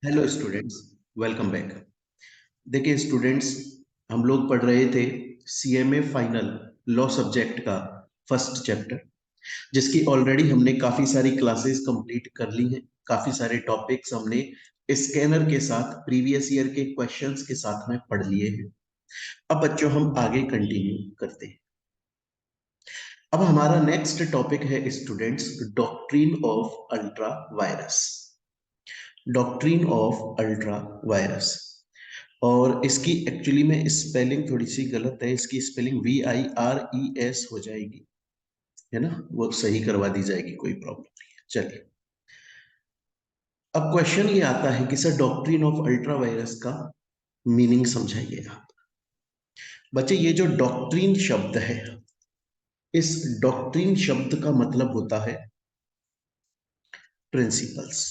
Hello students, welcome back. देखिए students, हम लोग पढ़ रहे थे सीएमए फाइनल लॉ सब्जेक्ट का फर्स्ट चैप्टर, जिसकी ऑलरेडी हमने काफी सारी क्लासेस कंप्लीट कर ली हैं। काफी सारे टॉपिक्स हमने स्कैनर के साथ प्रीवियस ईयर के क्वेश्चंस के साथ में पढ़ लिए हैं। अब बच्चों हम आगे कंटिन्यू करते हैं। अब हमारा नेक्स्ट टॉपिक है students, doctrine of ultra vires. Doctrine of ultra vires, और इसकी एक्चुअली में स्पेलिंग थोड़ी सी गलत है। इसकी स्पेलिंग VIRES हो जाएगी, है ना? वो सही करवा दी जाएगी, कोई प्रॉब्लम नहीं है। चलिए, अब क्वेश्चन ये आता है कि sir doctrine of ultra vires का मीनिंग समझाइए आप। बच्चे, ये जो डॉक्ट्रिन शब्द है, इस डॉक्ट्रिन शब्द का मतलब होता है प्रिंसिपल्स।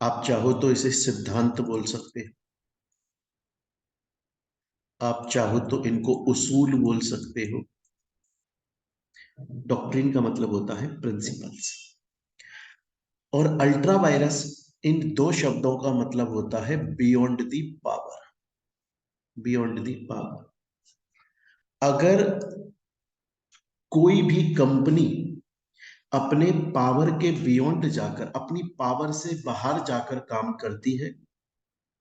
आप चाहो तो इसे सिद्धांत बोल सकते हैं, आप चाहो तो इनको उसूल बोल सकते हो। डॉक्ट्रिन का मतलब होता है प्रिंसिपल्स, और अल्ट्रा वायरस, इन दो शब्दों का मतलब होता है beyond the power. Beyond the power. अगर कोई भी कंपनी अपने पावर के बियॉन्ड जाकर, अपनी पावर से बाहर जाकर काम करती है,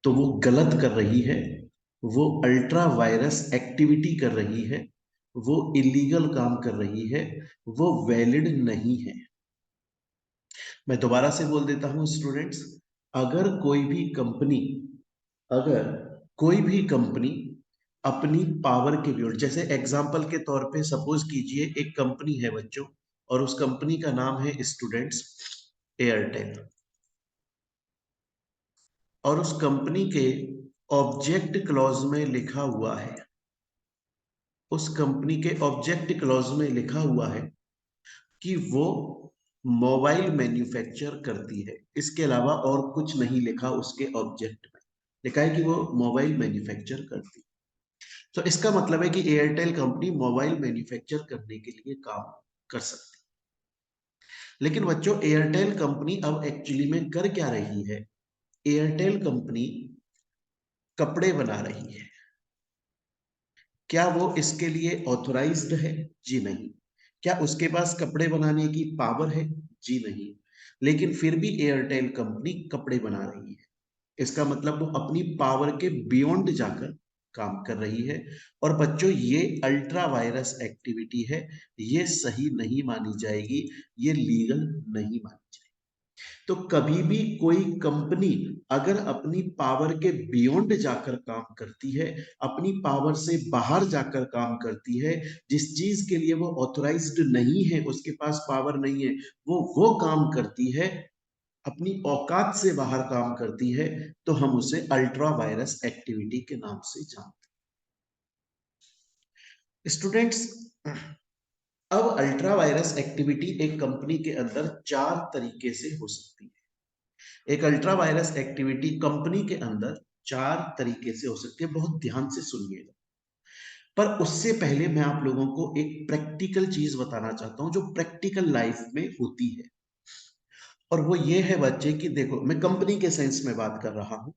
तो वो गलत कर रही है, वो अल्ट्रा वायरस एक्टिविटी कर रही है, वो इलीगल काम कर रही है, वो वैलिड नहीं है। मैं दोबारा से बोल देता हूं स्टूडेंट्स, अगर कोई भी कंपनी अगर कोई भी कंपनी अपनी पावर के बियॉन्ड, जैसे एग्जांपल के तौर पे सपोज कीजिए एक कंपनी है बच्चों, और उस कंपनी का नाम है स्टूडेंट्स एयरटेल, और उस कंपनी के ऑब्जेक्ट क्लॉज में लिखा हुआ है, उस कंपनी के ऑब्जेक्ट क्लॉज में लिखा हुआ है कि वो मोबाइल मैन्युफैक्चर करती है। इसके अलावा और कुछ नहीं लिखा उसके ऑब्जेक्ट में, लिखा है कि वो मोबाइल मैन्युफैक्चर करती है। तो इसका मतलब है कि एयरटेल कंपनी मोबाइल मैन्युफैक्चर करने के लिए काम कर सकती है। लेकिन बच्चों, एयरटेल कंपनी अब एक्चुअली में कर क्या रही है? एयरटेल कंपनी कपड़े बना रही है। क्या वो इसके लिए ऑथोराइज्ड है? जी नहीं। क्या उसके पास कपड़े बनाने की पावर है? जी नहीं। लेकिन फिर भी एयरटेल कंपनी कपड़े बना रही है। इसका मतलब वो अपनी पावर के बियॉन्ड जाकर काम कर रही है। और बच्चों, ये अल्ट्रा वायरस एक्टिविटी है, ये सही नहीं मानी जाएगी, ये लीगल नहीं मानी जाएगी। तो कभी भी कोई कंपनी अगर अपनी पावर के बियॉन्ड जाकर काम करती है, अपनी पावर से बाहर जाकर काम करती है, जिस चीज के लिए वो ऑथोराइज्ड नहीं है, उसके पास पावर नहीं है, वो काम करती है, अपनी औकात से बाहर काम करती है, तो हम उसे अल्ट्रा वायरस एक्टिविटी के नाम से जानते हैं। स्टूडेंट्स, अब अल्ट्रा वायरस एक्टिविटी एक कंपनी के अंदर चार तरीके से हो सकती है। एक अल्ट्रा वायरस एक्टिविटी कंपनी के अंदर चार तरीके से हो सकती है, बहुत ध्यान से सुनिएगा। पर उससे पहले मैं आप लोगों को एक प्रैक्टिकल चीज बताना चाहता हूं, जो प्रैक्टिकल लाइफ में होती है। और वो ये है बच्चे कि देखो, मैं कंपनी के सेंस में बात कर रहा हूं।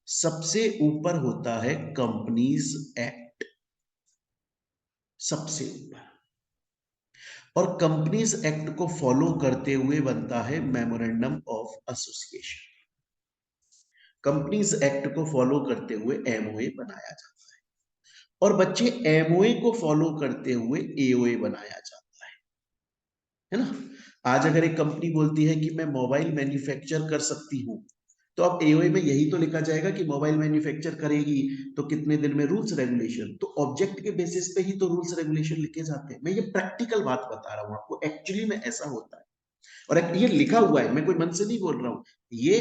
सबसे ऊपर होता है कंपनीज एक्ट, सबसे ऊपर। और कंपनीज एक्ट को फॉलो करते हुए बनता है memorandum of association. Companies act को फॉलो करते हुए एमओए बनाया जाता है, और बच्चे एमओए को फॉलो करते हुए एओए बनाया जाता है ना? आज अगर एक कंपनी बोलती है कि मैं मोबाइल मैन्युफैक्चर कर सकती हूं, तो अब एओए में यही तो लिखा जाएगा कि मोबाइल मैन्युफैक्चर करेगी तो कितने दिन में रूल्स रेगुलेशन। तो ऑब्जेक्ट के बेसिस पे ही तो रूल्स रेगुलेशन लिखे जाते हैं। मैं ये प्रैक्टिकल बात बता रहा हूँ आपको, एक्चुअली में ऐसा होता है, और ये लिखा हुआ है, मैं कोई मन से नहीं बोल रहा हूँ। ये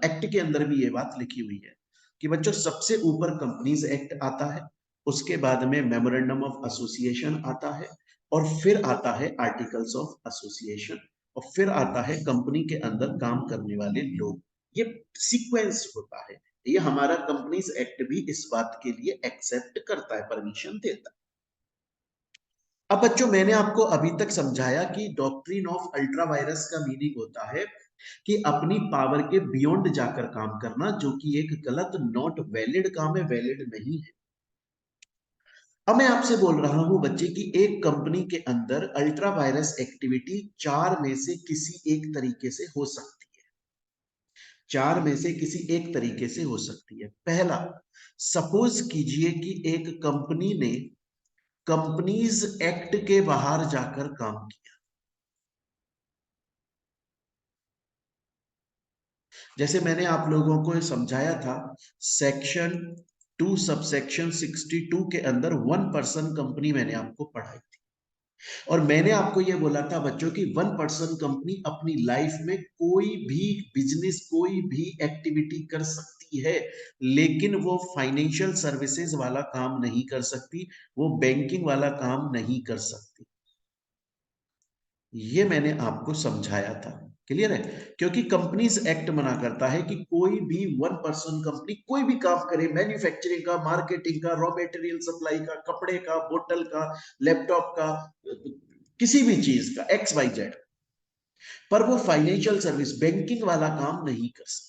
एक्ट के अंदर भी ये बात लिखी हुई है कि बच्चों, सबसे ऊपर कंपनीज एक्ट आता है, उसके बाद में मेमोरेंडम ऑफ एसोसिएशन आता है, और फिर आता है आर्टिकल्स ऑफ एसोसिएशन, और फिर आता है कंपनी के अंदर काम करने वाले लोग। ये सीक्वेंस होता है। ये हमारा कंपनीज एक्ट भी इस बात के लिए एक्सेप्ट करता है, परमिशन देता है। अब बच्चों मैंने आपको अभी तक समझाया कि डॉक्ट्रिन ऑफ अल्ट्रा वायरस का मीनिंग होता है कि अपनी पावर के बियॉन्ड जाकर काम करना, जो कि एक गलत नॉट वैलिड काम है, वैलिड नहीं है। अब मैं आपसे बोल रहा हूं बच्चे कि एक कंपनी के अंदर अल्ट्रा वायरस एक्टिविटी चार में से किसी एक तरीके से हो सकती है। चार में से किसी एक तरीके से हो सकती है। पहला, सपोज कीजिए कि एक कंपनी ने कंपनीज एक्ट के बाहर जाकर काम किया। जैसे मैंने आप लोगों को समझाया था, सेक्शन 2 सबसेक्शन 62 के अंदर वन पर्सन कंपनी मैंने आपको पढ़ाई थी, और मैंने आपको यह बोला था बच्चों की वन पर्सन कंपनी अपनी लाइफ में कोई भी बिजनेस, कोई भी एक्टिविटी कर सकती है, लेकिन वो फाइनेंशियल सर्विसेज वाला काम नहीं कर सकती, वो बैंकिंग वाला काम नहीं कर सकती। ये मैंने आपको समझाया था। क्लियर है? क्योंकि कंपनीज एक्ट मना करता है कि कोई भी वन पर्सन कंपनी कोई भी काम करे, मैन्युफैक्चरिंग का, मार्केटिंग का, रॉ मटेरियल सप्लाई का, कपड़े का, बोतल का, लैपटॉप का, किसी भी चीज का, एक्स वाई जेड, पर वो फाइनेंशियल सर्विस, बैंकिंग वाला काम नहीं कर सकता।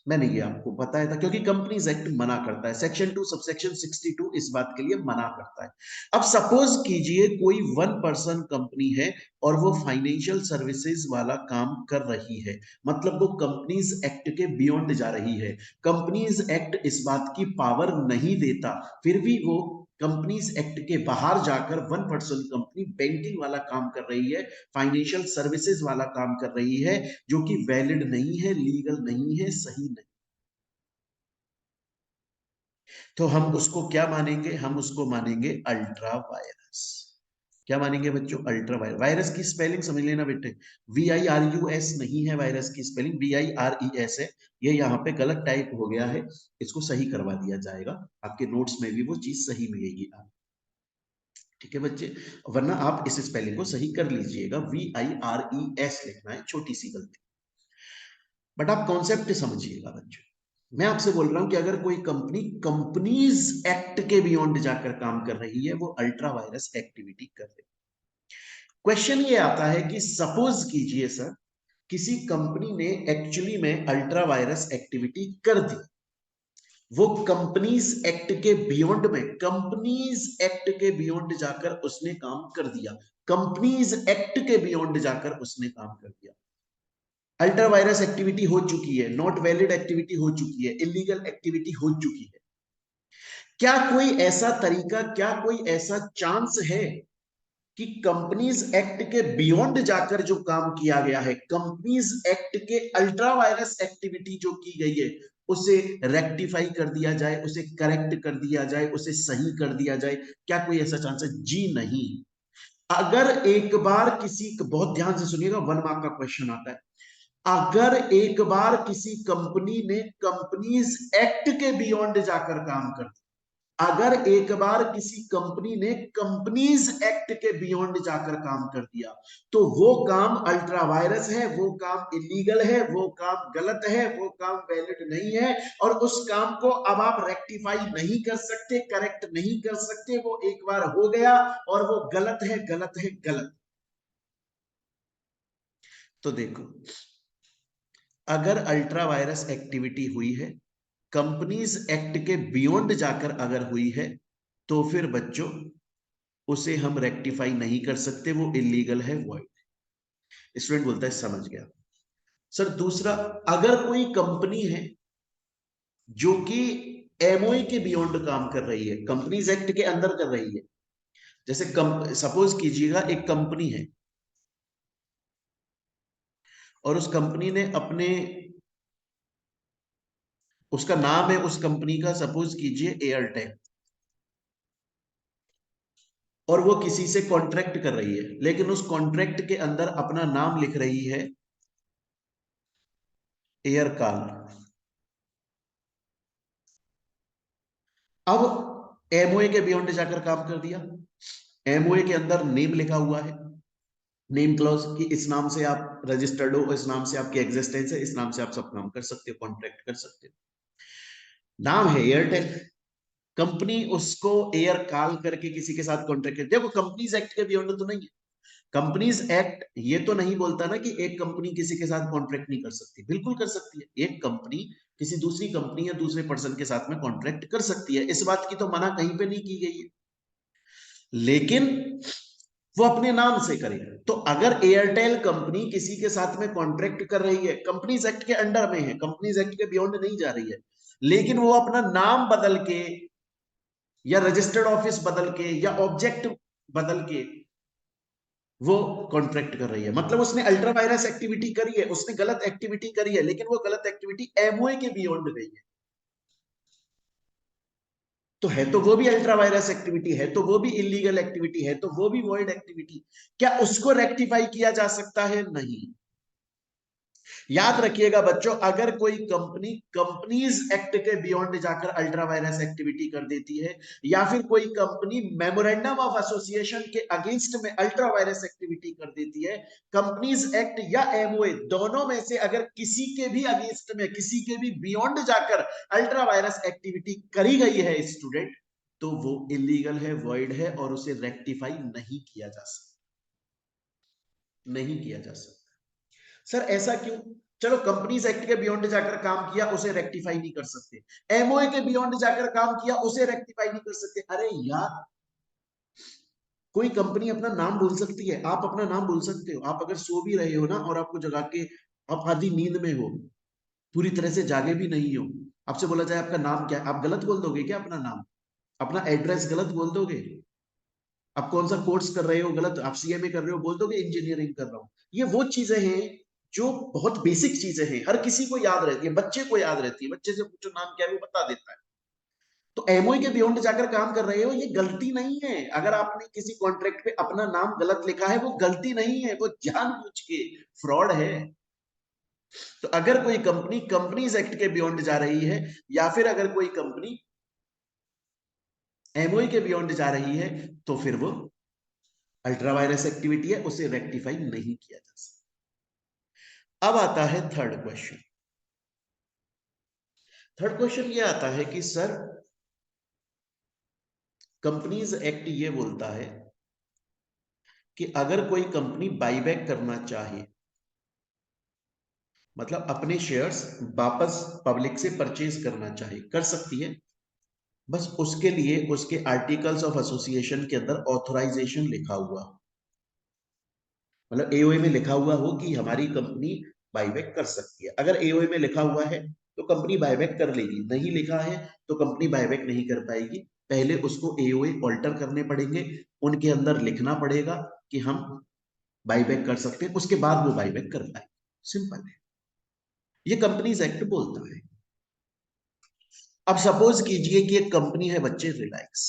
मैंने ये आपको बताया था, क्योंकि कंपनीज एक्ट मना करता है, सेक्शन 2 सबसेक्शन 62 इस बात के लिए मना करता है। अब सपोज कीजिए कोई वन पर्सन कंपनी है और वो फाइनेंशियल सर्विसेज वाला काम कर रही है, मतलब वो कंपनीज एक्ट के बियॉन्ड जा रही है। कंपनीज एक्ट इस बात की पावर नहीं देता, फिर भी वो कंपनीज एक्ट के बाहर जाकर वन पर्सन कंपनी बैंकिंग वाला काम कर रही है, फाइनेंशियल सर्विसेज वाला काम कर रही है, जो कि वैलिड नहीं है, लीगल नहीं है, सही नहीं। तो हम उसको क्या मानेंगे? हम उसको मानेंगे अल्ट्रा वायरस। क्या मानेंगे बच्चों? Ultra vires. वायरस की स्पेलिंग समझ लेना बेटे, VIRUS नहीं है, वायरस की स्पेलिंग VIRES है। ये यहाँ पे गलत टाइप हो गया है, इसको सही करवा दिया जाएगा, आपके नोट्स में भी वो चीज सही मिलेगी आप। ठीक है बच्चे, वरना आप इस स्पेलिंग को सही कर लीजिएगा, VIRES लिखना है, छोटी सी गलती। बट आप कॉन्सेप्ट समझिएगा बच्चों। मैं आपसे बोल रहा हूं कि अगर कोई कंपनी कंपनीज एक्ट के बियॉन्ड जाकर काम कर रही है, वो अल्ट्रा वायरस एक्टिविटी कर रही है। क्वेश्चन ये आता है कि सपोज कीजिए सर, किसी कंपनी ने एक्चुअली में अल्ट्रा वायरस एक्टिविटी कर दी, वो कंपनीज एक्ट के बियॉन्ड में, कंपनीज एक्ट के बियॉन्ड जाकर उसने काम कर दिया, कंपनीज एक्ट के बियॉन्ड जाकर उसने काम कर दिया। अल्ट्रा वायरस एक्टिविटी हो चुकी है, नॉट वैलिड एक्टिविटी हो चुकी है, इलीगल एक्टिविटी हो चुकी है। क्या कोई ऐसा तरीका, क्या कोई ऐसा चांस है कि कंपनीज एक्ट के बियॉन्ड जाकर जो काम किया गया है, कंपनीज एक्ट के अल्ट्रा वायरस एक्टिविटी जो की गई है, उसे रेक्टिफाई कर दिया जाए, उसे करेक्ट कर दिया जाए, उसे सही कर दिया जाए? क्या कोई ऐसा चांस है? जी नहीं। अगर एक बार किसी, बहुत ध्यान से सुनिएगा, 1 मार्क का क्वेश्चन आता है, अगर एक बार किसी कंपनी ने कंपनीज एक्ट के बियॉन्ड जाकर काम कर दिया, अगर एक बार किसी कंपनी ने कंपनीज एक्ट के बियॉन्ड जाकर काम कर दिया, तो वो काम अल्ट्रा वायरस है, वो काम इलीगल है, वो काम गलत है, वो काम वैलिड नहीं है, और उस काम को अब आप रेक्टिफाई नहीं कर सकते, करेक्ट नहीं कर सकते, वो एक बार हो गया और वो गलत है, गलत है, गलत। तो देखो, अगर अल्ट्रा वायरस एक्टिविटी हुई है, कंपनीज एक्ट के बियॉन्ड जाकर अगर हुई है, तो फिर बच्चों उसे हम रेक्टिफाई नहीं कर सकते, वो इलीगल है, वॉइड। स्टूडेंट बोलता है समझ गया सर। दूसरा, अगर कोई कंपनी है जो कि MOE के बियॉन्ड काम कर रही है, कंपनीज एक्ट के अंदर कर रही है, जैसे सपोज कीजिएगा एक कंपनी है और उस कंपनी ने अपने, उसका नाम है उस कंपनी का, सपोज कीजिए एयरटेल, और वो किसी से कॉन्ट्रैक्ट कर रही है, लेकिन उस कॉन्ट्रैक्ट के अंदर अपना नाम लिख रही है एयरकाल। अब MOE के बियॉन्ड जाकर काम कर दिया, MOE के अंदर नेम लिखा हुआ है, नेम क्लॉज, कि इस नाम से आप रजिस्टर्ड हो, इस नाम से आपकी एग्जिस्टेंस है, इस नाम से आप सब काम कर सकते हो, कॉन्ट्रैक्ट कर सकते हो, नाम है एयरटेल। कंपनी उसको एयर कॉल करके किसी के साथ कॉन्ट्रैक्ट कर, देखो कंपनीज एक्ट के बियॉन्ड तो नहीं है। कंपनीज एक्ट ये तो नहीं बोलता ना कि एक कंपनी किसी के साथ कॉन्ट्रैक्ट नहीं कर सकती, बिल्कुल कर सकती है। एक कंपनी किसी दूसरी कंपनी या दूसरे पर्सन के साथ में कॉन्ट्रैक्ट कर सकती है, इस बात की तो मना कहीं पे नहीं की गई है, लेकिन वो अपने नाम से करे। तो अगर एयरटेल कंपनी किसी के साथ में कॉन्ट्रैक्ट कर रही है, कंपनीज एक्ट के अंडर में है, कंपनीज एक्ट के बियॉन्ड नहीं जा रही है, लेकिन वो अपना नाम बदल के या रजिस्टर्ड ऑफिस बदल के या ऑब्जेक्ट बदल के वो कॉन्ट्रैक्ट कर रही है, मतलब उसने अल्ट्रा वायरस एक्टिविटी करी है, उसने गलत एक्टिविटी करी है, लेकिन वो गलत एक्टिविटी एमओए के बियॉन्ड गई है, तो है तो वो भी अल्ट्रा वायरस एक्टिविटी, है तो वो भी इलीगल एक्टिविटी, है तो वो भी वॉइड एक्टिविटी। क्या उसको रेक्टिफाई किया जा सकता है? नहीं। याद रखिएगा बच्चों, अगर कोई कंपनी कंपनीज एक्ट के बियॉन्ड जाकर अल्ट्रा वायरस एक्टिविटी कर देती है, या फिर कोई कंपनी मेमोरेंडम ऑफ एसोसिएशन के अगेंस्ट में अल्ट्रा वायरस एक्टिविटी कर देती है, कंपनीज एक्ट या एमओए दोनों में से अगर किसी के भी अगेंस्ट में, किसी के भी बियॉन्ड जाकर अल्ट्रा वायरस एक्टिविटी करी गई है स्टूडेंट, तो वो इलीगल है, वॉइड है, और उसे रेक्टिफाई नहीं किया जा सकता, नहीं किया जा सकता। सर ऐसा क्यों? चलो कंपनीज एक्ट के बियॉन्ड जाकर काम किया, उसे रेक्टिफाई नहीं कर सकते, एमओए के बियॉन्ड जाकर काम किया, उसे रेक्टिफाई नहीं कर सकते। अरे यार, कोई कंपनी अपना नाम भूल सकती है, आप अपना नाम भूल सकते हो। आप अगर सो भी रहे हो ना और आपको जगा के, आप आधी नींद में हो, पूरी तरह से जागे भी नहीं हो, आपसे बोला जाए आपका नाम क्या है, आप गलत बोल दोगे क्या अपना नाम? अपना एड्रेस गलत बोल दोगे? आप कौन सा कोर्स कर रहे हो गलत, आप सीएमए कर रहे हो बोल दोगे इंजीनियरिंग कर रहा हूं? ये वो चीजें हैं जो बहुत बेसिक चीजें हैं, हर किसी को याद रहती है, बच्चे को याद रहती है, बच्चे से पूछो नाम क्या है वो बता देता है। तो एमओए के बियॉन्ड जाकर काम कर रहे हो, ये गलती नहीं है। अगर आपने किसी कॉन्ट्रैक्ट पे अपना नाम गलत लिखा है, वो गलती नहीं है, वो जानबूझ के फ्रॉड है। तो अगर कोई कंपनी कंपनीज एक्ट के बियॉन्ड जा रही है, या फिर अगर कोई कंपनी एमओए के बियॉन्ड जा रही है, तो फिर वो अल्ट्रा वायरस एक्टिविटी है, उसे रेक्टिफाई नहीं किया जा सकता। अब आता है थर्ड क्वेश्चन। थर्ड क्वेश्चन ये आता है कि सर, कंपनीज एक्ट ये बोलता है कि अगर कोई कंपनी बाईबैक करना चाहे, मतलब अपने शेयर्स वापस पब्लिक से परचेज करना चाहे, कर सकती है, बस उसके लिए उसके आर्टिकल्स ऑफ एसोसिएशन के अंदर ऑथराइजेशन लिखा हुआ, मतलब एओए में लिखा हुआ हो कि हमारी कंपनी बाईबैक कर सकती है। अगर एओए में लिखा हुआ है तो कंपनी बाईबैक कर लेगी, नहीं लिखा है तो कंपनी बाईबैक नहीं कर पाएगी। पहले उसको एओए ऑल्टर करने पड़ेंगे, उनके अंदर लिखना पड़ेगा कि हम बाईबैक कर सकते हैं, उसके बाद वो बाईबैक कर पाएंगे। सिंपल है, ये कंपनीज एक्ट बोलता है। अब सपोज कीजिए कि एक कंपनी है बच्चे रिलायंस,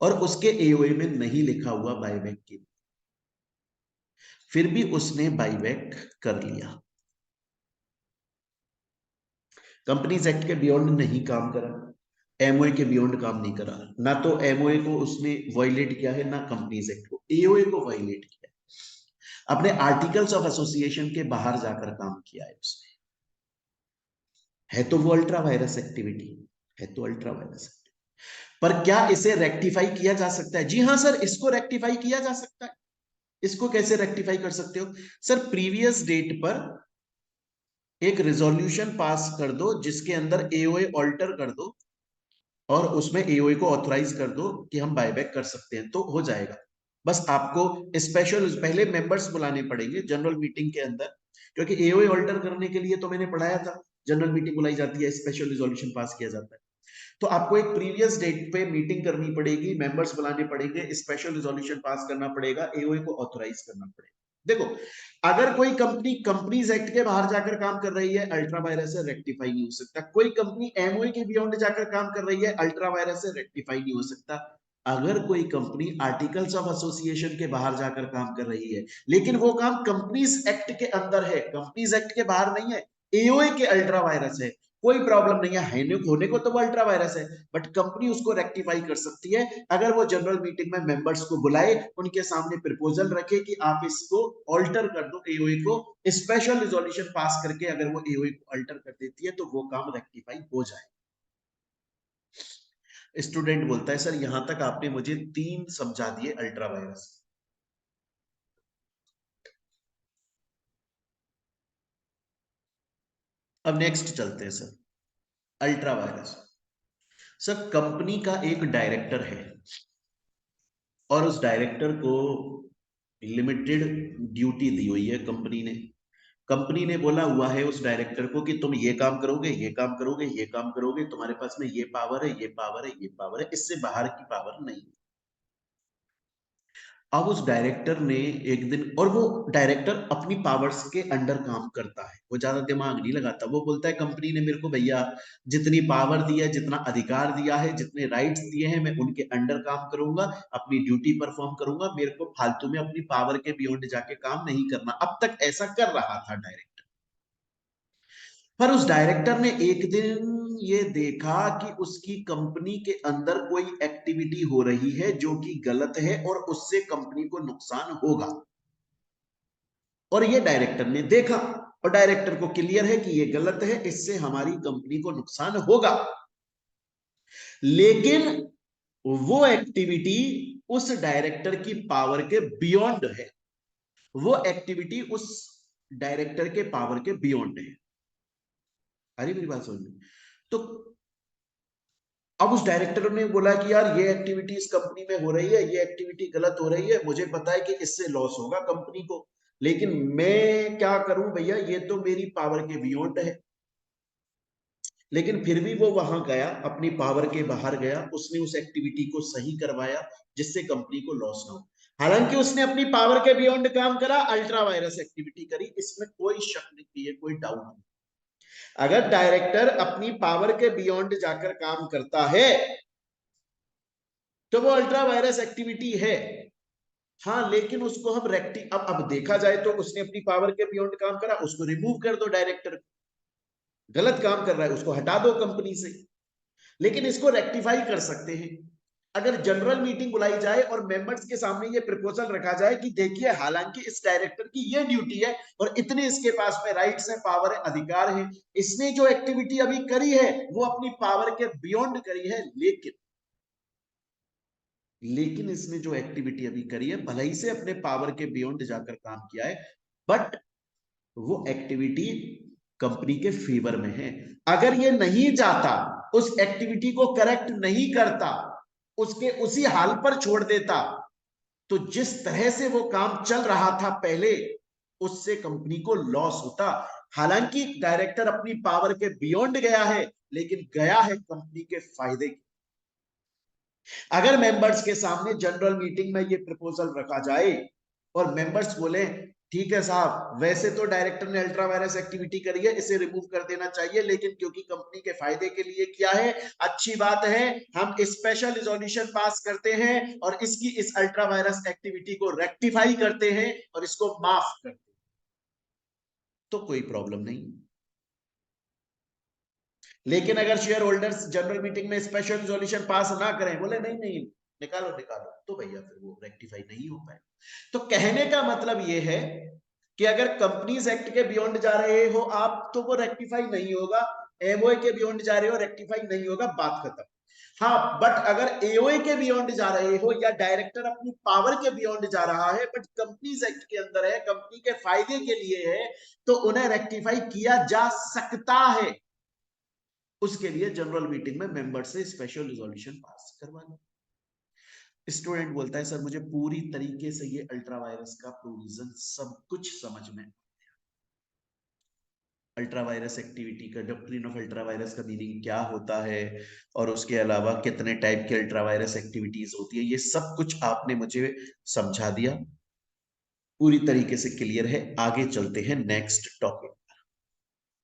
और उसके एओए में नहीं लिखा हुआ बाईबैक की, फिर भी उसने बाईबैक कर लिया, कंपनीज एक्ट के बियॉन्ड नहीं काम करा, एमओए के बियॉन्ड काम नहीं करा, ना तो एमओए को उसने वायलेट किया है, ना कंपनीज एक्ट को, एओए को वायलेट किया है, अपने आर्टिकल्स ऑफ एसोसिएशन के बाहर जाकर काम किया है उसने। है तो वो अल्ट्रा वायरस एक्टिविटी, है तो अल्ट्रा वायरस एक्टिविटी, पर क्या इसे रेक्टिफाई किया जा सकता है? जी हाँ सर, इसको रेक्टिफाई किया जा सकता है। इसको कैसे रेक्टिफाई कर सकते हो? सर, प्रीवियस डेट पर एक रेजोल्यूशन पास कर दो जिसके अंदर एओए ऑल्टर कर दो, और उसमें एओए को ऑथराइज कर दो कि हम बायबैक कर सकते हैं, तो हो जाएगा। बस आपको स्पेशल पहले मेंबर्स बुलाने पड़ेंगे जनरल मीटिंग के अंदर, क्योंकि एओए ऑल्टर करने के लिए तो मैंने पढ़ाया था, जनरल मीटिंग बुलाई जाती है, स्पेशल रिजोल्यूशन पास किया जाता है। तो आपको एक प्रीवियस डेट पे मीटिंग करनी पड़ेगी, मेंबर्स बुलाने पड़ेंगे, स्पेशल रिजोल्यूशन पास करना पड़ेगा, एओए को ऑथराइज करना पड़ेगा। देखो, अगर कोई कंपनी कंपनीज एक्ट के बाहर जाकर काम कर रही है, अल्ट्रा वायरस से रेक्टिफाई नहीं हो सकता। कोई कंपनी एमओए के बियॉन्ड जाकर काम कर रही है, अल्ट्रा वायरस से रेक्टिफाई नहीं हो सकता। अगर कोई कंपनी आर्टिकल्स ऑफ एसोसिएशन के बाहर जाकर काम कर रही है, लेकिन वो काम कंपनीज एक्ट के अंदर है, कंपनीज एक्ट के बाहर नहीं है, एओए के अल्ट्रा वायरस है, कोई प्रॉब्लम नहीं है, होने को तो वो अल्ट्रा वायरस है, बट कंपनी उसको रेक्टिफाई कर सकती है अगर वो जनरल मीटिंग में मेंबर्स को बुलाए, उनके सामने प्रपोजल रखे कि आप इसको ऑल्टर कर दो, एओए को स्पेशल रिजोल्यूशन पास करके, अगर वो एओए को अल्टर कर देती है तो वो काम रेक्टिफाई हो जाए। स्टूडेंट बोलता है सर यहां तक आपने मुझे 3 समझा दिए अल्ट्रा वायरस। अब नेक्स्ट चलते हैं sir, ultra vires. Sir company का एक डायरेक्टर है और उस डायरेक्टर को लिमिटेड ड्यूटी दी हुई है कंपनी ने बोला हुआ है उस डायरेक्टर को कि तुम ये काम करोगे, ये काम करोगे, ये काम करोगे, तुम्हारे पास में ये पावर है, ये पावर है, ये पावर है, इससे बाहर की पावर नहीं। अब उस डायरेक्टर ने एक दिन, और वो डायरेक्टर अपनी पावर्स के अंडर काम करता है, वो ज्यादा दिमाग नहीं लगाता। वो बोलता है कंपनी ने मेरे को भैया जितनी पावर दी है, जितना अधिकार दिया है, जितने राइट्स दिए हैं, मैं उनके अंडर काम करूंगा, अपनी ड्यूटी परफॉर्म करूंगा, मेरे को फालतू में अपनी पावर के बियॉन्ड जाके काम नहीं करना। अब तक ऐसा कर रहा था डायरेक्टर। पर उस डायरेक्टर ने एक दिन ये देखा कि उसकी कंपनी के अंदर कोई एक्टिविटी हो रही है जो कि गलत है और उससे कंपनी को नुकसान होगा। और ये डायरेक्टर ने देखा और डायरेक्टर को क्लियर है कि ये गलत है, इससे हमारी कंपनी को नुकसान होगा। लेकिन वो एक्टिविटी उस डायरेक्टर की पावर के बियॉन्ड है, वो एक्टिविटी उस डायरेक्टर के पावर के बियॉन्ड है। अरे मेरी बात समझ में? तो अब उस डायरेक्टर ने बोला कि यार ये एक्टिविटी इस कंपनी में हो रही है, ये एक्टिविटी गलत हो रही है, मुझे पता है कि इससे लॉस होगा कंपनी को, लेकिन मैं क्या करूं भैया, ये तो मेरी पावर के बियॉन्ड है। लेकिन फिर भी वो वहां गया, अपनी पावर के बाहर गया, उसने उस एक्टिविटी को सही करवाया जिससे कंपनी को लॉस ना हो। हालांकि उसने अपनी पावर के बियॉन्ड काम करा, अल्ट्रा वायरस एक्टिविटी करी, इसमें कोई शक नहीं है, कोई डाउट नहीं। अगर डायरेक्टर अपनी पावर के बियॉन्ड जाकर काम करता है तो वो अल्ट्रा वायरस एक्टिविटी है। हाँ, लेकिन उसको हम अब देखा जाए तो उसने अपनी पावर के बियॉन्ड काम करा, उसको रिमूव कर दो, डायरेक्टर गलत काम कर रहा है, उसको हटा दो कंपनी से। लेकिन इसको रेक्टिफाई कर सकते हैं अगर जनरल मीटिंग बुलाई जाए और मेंबर्स के सामने ये प्रपोजल रखा जाए कि देखिए हालांकि इस डायरेक्टर की ये ड्यूटी है और इतने इसके पास में राइट्स है, पावर है, अधिकार है, इसने जो एक्टिविटी अभी करी है वो अपनी पावर के बियॉन्ड करी है, लेकिन इसने जो एक्टिविटी अभी करी है भले ही से अपने पावर के बियॉन्ड जाकर काम किया है, बट वो एक्टिविटी कंपनी के फेवर में है। अगर ये नहीं जाता, उस एक्टिविटी को करेक्ट नहीं करता, उसके उसी हाल पर छोड़ देता, तो जिस तरह से वो काम चल रहा था पहले, उससे कंपनी को लॉस होता। हालांकि डायरेक्टर अपनी पावर के बियॉन्ड गया है, लेकिन गया है कंपनी के फायदे के। अगर मेंबर्स के सामने जनरल मीटिंग में ये प्रपोजल रखा जाए और मेंबर्स बोले ठीक है साहब, वैसे तो डायरेक्टर ने अल्ट्रा वायरस एक्टिविटी करी है, इसे रिमूव कर देना चाहिए, लेकिन क्योंकि कंपनी के फायदे के लिए किया है, अच्छी बात है, हम स्पेशल रिजोल्यूशन पास करते हैं और इसकी इस अल्ट्रा वायरस एक्टिविटी को रेक्टिफाई करते हैं और इसको माफ करते हैं, तो कोई प्रॉब्लम नहीं। लेकिन अगर शेयर होल्डर्स जनरल मीटिंग में स्पेशल रिजोल्यूशन पास ना करें, बोले नहीं नहीं निकालो निकालो, तो भैया फिर वो रेक्टिफाई नहीं हो पाए। तो कहने का मतलब ये है कि अगर कंपनीज एक्ट के बियॉन्ड जा रहे हो आप, तो वो रेक्टिफाई नहीं होगा, एमओए के बियॉन्ड जा रहे हो, रेक्टिफाई नहीं होगा, बात खत्म। हाँ, बट अगर एओए के बियॉन्ड जा रहे हो या डायरेक्टर अपनी पावर के बियॉन्ड जा रहा है, बट कंपनीज एक्ट के अंदर है, कंपनी के फायदे के लिए है, तो उन्हें रेक्टिफाई किया जा सकता है। उसके लिए जनरल मीटिंग में मेंबर से स्पेशल रिजोल्यूशन पास करवाना। स्टूडेंट बोलता है सर मुझे पूरी तरीके से ये अल्ट्रा वायरस का प्रोविजन सब कुछ समझ में, अल्ट्रा वायरस एक्टिविटी का डॉक्ट्रिन ऑफ अल्ट्रा वायरस का मीनिंग क्या होता है और उसके अलावा कितने टाइप की अल्ट्रा वायरस एक्टिविटीज होती है, ये सब कुछ आपने मुझे समझा दिया, पूरी तरीके से क्लियर है। आगे चलते हैं नेक्स्ट टॉपिक।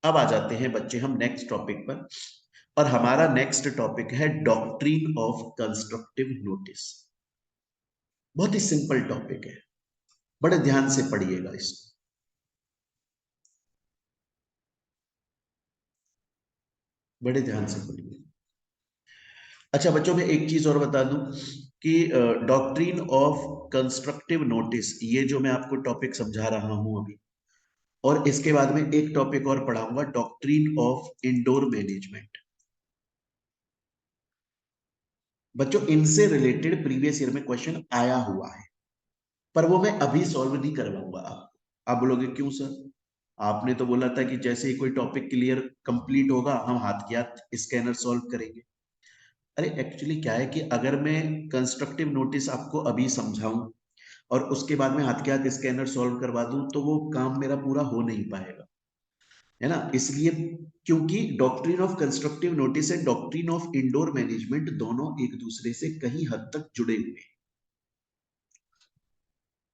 अब आ जाते हैं बच्चे हम नेक्स्ट टॉपिक पर, और हमारा नेक्स्ट टॉपिक है डॉक्ट्रिन ऑफ कंस्ट्रक्टिव नोटिस। बहुत ही सिंपल टॉपिक है, बड़े ध्यान से पढ़िएगा इसको। बड़े ध्यान से पढ़िए। अच्छा बच्चों, मैं एक चीज और बता दूं कि डॉक्ट्रिन ऑफ कंस्ट्रक्टिव नोटिस, ये जो मैं आपको टॉपिक समझा रहा हूं अभी, और इसके बाद में एक टॉपिक और पढ़ाऊंगा, डॉक्ट्रिन ऑफ इंडोर मैनेजमेंट। बच्चों इनसे रिलेटेड प्रीवियस ईयर में क्वेश्चन आया हुआ है, पर वो मैं अभी सॉल्व नहीं करवाऊंगा आपको। आप बोलोगे क्यों सर? आपने तो बोला था कि जैसे ही कोई टॉपिक क्लियर कंप्लीट होगा हम हाथ के हाथ स्कैनर सॉल्व करेंगे। अरे एक्चुअली क्या है कि अगर मैं कंस्ट्रक्टिव नोटिस आपको अभी समझाऊं और उसके बाद में हाथ के हाथ स्कैनर सॉल्व करवा दूं तो वो काम मेरा पूरा हो नहीं पाएगा, है ना। इसलिए क्योंकि doctrine of constructive notice and doctrine of indoor management दोनों एक दूसरे से कहीं हद तक जुड़े हुए हैं।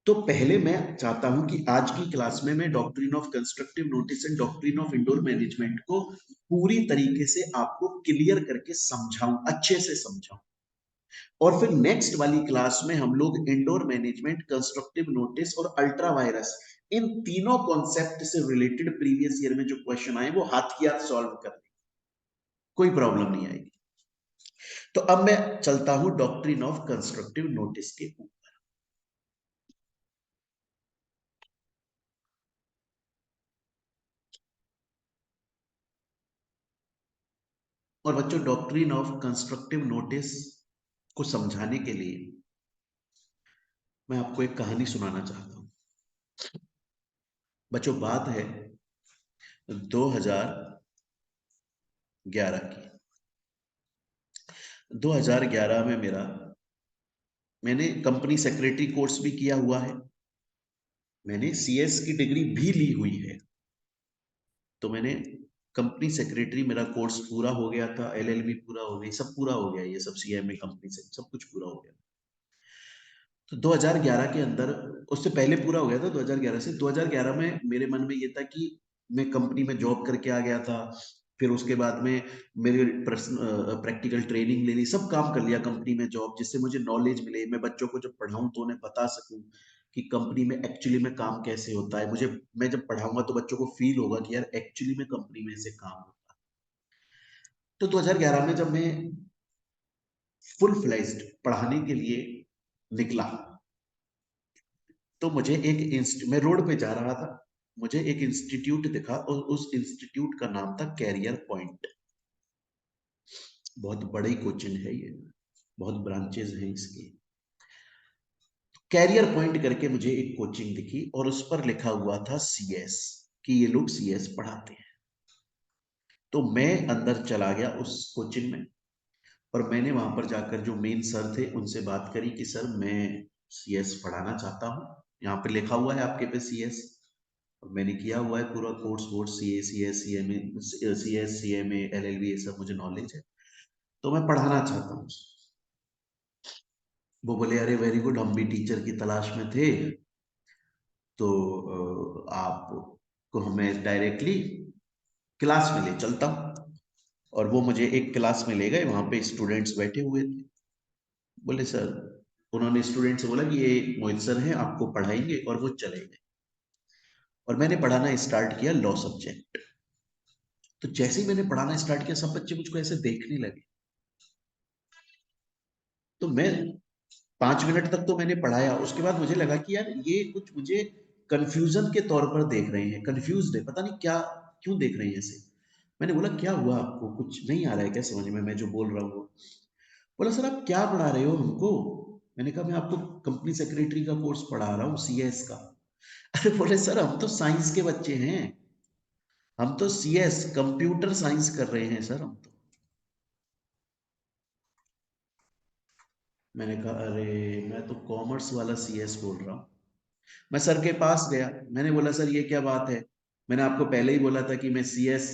तो पहले मैं चाहता हूं कि आज की क्लास में मैं doctrine of constructive notice and doctrine of indoor management को पूरी तरीके से आपको क्लियर करके समझाऊं, अच्छे से समझाऊं। और फिर नेक्स्ट वाली क्लास में हम लोग इंडोर मैनेजमेंट, कंस्ट्रक्टिव नोटिस और अल्ट्रा वायरस, इन तीनों कॉन्सेप्ट से रिलेटेड प्रीवियस ईयर में जो क्वेश्चन आए वो हाथ की हाथ सॉल्व कर लेंगे, कोई प्रॉब्लम नहीं आएगी। तो अब मैं चलता हूं डॉक्ट्रिन ऑफ कंस्ट्रक्टिव नोटिस के ऊपर। और बच्चों डॉक्ट्रिन ऑफ कंस्ट्रक्टिव नोटिस को समझाने के लिए मैं आपको एक कहानी सुनाना चाहता हूं। बच्चों बात है 2011 की। 2011 में मैंने कंपनी सेक्रेटरी कोर्स भी किया हुआ है, मैंने सीएस की डिग्री भी ली हुई है। तो मैंने कंपनी सेक्रेटरी, मेरा कोर्स पूरा हो गया था, एलएलबी पूरा हो गई, सब पूरा हो गया, ये सब सीएमए कंपनी से सब कुछ पूरा हो गया। तो 2011 के अंदर, उससे पहले पूरा हो गया था 2011 से। 2011 में मेरे मन में ये था कि मैं कंपनी में जॉब करके आ गया था, फिर उसके बाद में मेरे प्रैक्टिकल ट्रेनिंग ले ली, सब काम कर लिया कंपनी में जॉब, जिससे मुझे नॉलेज मिले, मैं बच्चों को जब पढ़ाऊं तो उन्हें बता सकूं कि कंपनी में एक्चुअली में काम कैसे होता है। मुझे, मैं जब पढ़ाऊंगा तो बच्चों को फील होगा कि यार एक्चुअली में कंपनी में ऐसे काम होता है। तो 2011 में जब मैं फुल फ्लेज्ड पढ़ाने के लिए निकला, तो मुझे मैं रोड पे जा रहा था, मुझे एक इंस्टीट्यूट दिखा और उस इंस्टीट्यूट का नाम था कैरियर पॉइंट। बहुत बड़ी कोचिंग है ये, बहुत ब्रांचेस हैं इसकी। कैरियर पॉइंट करके मुझे एक कोचिंग दिखी और उस पर लिखा हुआ था सीएस, कि ये लोग सीएस पढ़ाते हैं। तो मैं अंदर चला गया उस कोचिंग में और मैंने वहां पर जाकर जो मेन सर थे उनसे बात करी कि सर मैं सीएस पढ़ाना चाहता हूँ, यहाँ पे लिखा हुआ है आपके पे सीएस, और मैंने किया हुआ है पूरा कोर्स वोर्स, CA C S C M A, C S C M A L L B, ये सब मुझे नॉलेज है, तो मैं पढ़ाना चाहता हूँ। वो बोले अरे वेरी गुड, हम भी टीचर की तलाश में थे, तो आपको हमें डायरेक्टली क्लास में ले चलता हूँ। और वो मुझे एक क्लास में ले गए, वहां पे स्टूडेंट्स बैठे हुए थे। बोले सर, उन्होंने स्टूडेंट से बोला कि ये मोहित सर हैं, आपको पढ़ाएंगे, और वो चले गए। और मैंने पढ़ाना स्टार्ट किया लॉ सब्जेक्ट। तो जैसे ही मैंने पढ़ाना स्टार्ट किया सब बच्चे मुझको ऐसे देखने लगे। तो मैं 5 मिनट तक तो मैंने पढ़ाया, उसके बाद मुझे लगा कि यार ये कुछ मुझे कंफ्यूजन के तौर पर देख रहे हैं, कंफ्यूज है, पता नहीं क्या, क्यों देख रहे हैं ऐसे। मैंने बोला क्या हुआ, आपको कुछ नहीं आ रहा है क्या समझ में मैं जो बोल रहा हूँ? बोला सर आप क्या पढ़ा रहे हो हमको? मैंने कहा मैं आपको कंपनी सेक्रेटरी का कोर्स पढ़ा रहा हूँ, सीएस का। अरे बोले सर हम तो साइंस के बच्चे हैं, हम तो सीएस कंप्यूटर साइंस कर रहे हैं सर हम तो। मैंने कहा अरे मैं तो कॉमर्स वाला सीएस बोल रहा हूँ। मैं सर के पास गया, मैंने बोला सर ये क्या बात है, मैंने आपको पहले ही बोला था कि मैं सीएस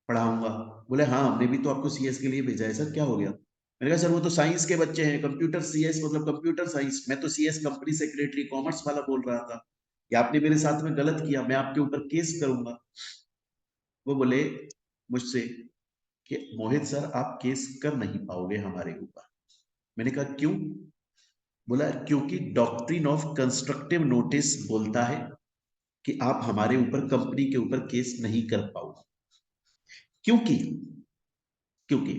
पढ़ाऊंगा। बोले हाँ हमने भी तो आपको सीएस के लिए भेजा है सर, क्या हो गया? मैंने कहा सर वो तो साइंस के बच्चे हैं, कंप्यूटर सीएस मतलब कंप्यूटर साइंस, मैं तो सीएस कंपनी सेक्रेटरी कॉमर्स वाला बोल रहा था, ये आपने मेरे साथ में गलत किया, मैं आपके ऊपर केस करूंगा। वो बोले मुझसे कि मोहित सर आप केस कर नहीं पाओगे हमारे ऊपर। मैंने कहा क्यों? बोला क्योंकि डॉक्ट्रिन ऑफ कंस्ट्रक्टिव नोटिस बोलता है कि आप हमारे ऊपर, कंपनी के ऊपर केस नहीं कर पाओगे। क्योंकि क्योंकि